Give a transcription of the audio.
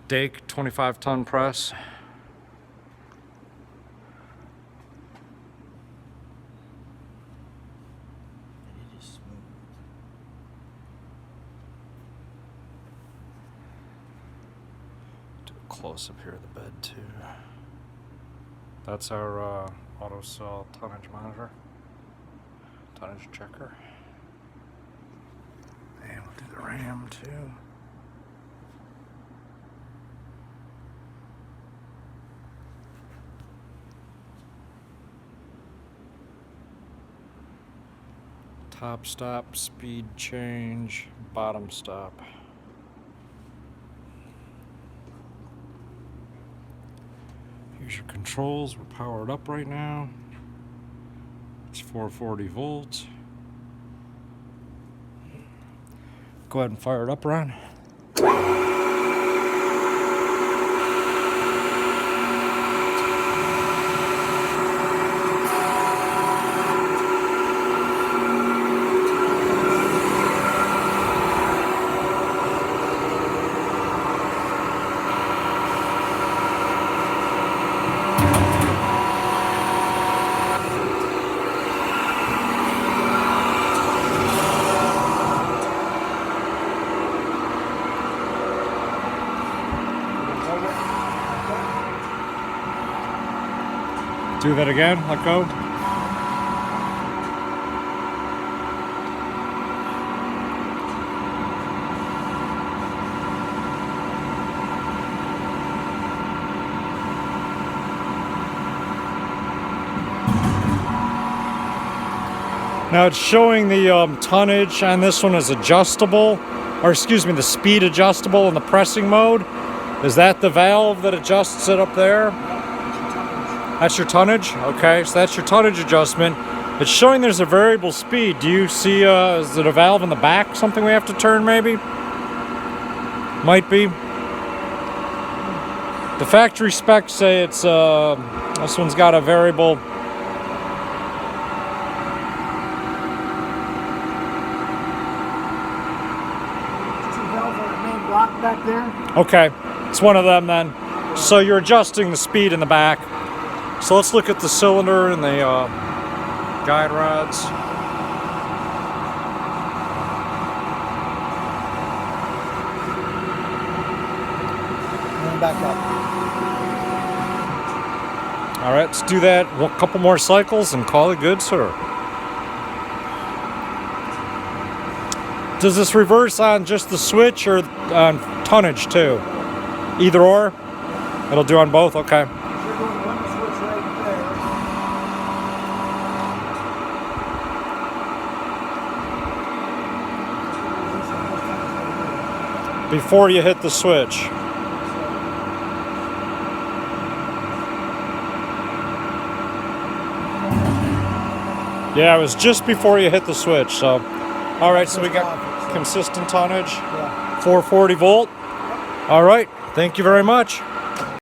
Dake 25-ton press. It is smooth. Do a close up here of the bed too. That's our auto cell tonnage monitor, tonnage checker. And we'll do the RAM too. Top stop, speed change, bottom stop. Here's your controls. We're powered up right now. It's 440 volts. Go ahead and fire it up, Ron. Do that again, let go. Now it's showing the tonnage, and this one is adjustable, or excuse me, the speed adjustable in the pressing mode. Is that the valve that adjusts it up there? That's your tonnage? Okay, so that's your tonnage adjustment. It's showing there's a variable speed. Do you see, is it a valve in the back? Something we have to turn maybe? Might be. The factory specs say it's, this one's got a variable. Is the valve on the main block back there? Okay, it's one of them then. So you're adjusting the speed in the back. So let's look at the cylinder and the guide rods. And back up. All right, let's do that a couple more cycles and call it good, sir. Does this reverse on just the switch or on tonnage too? Either or? It'll do on both? Okay. You're doing one switch right there. Before you hit the switch. Yeah, it was just before you hit the switch, so. All right, so we got consistent tonnage, 440 volt. All right, thank you very much.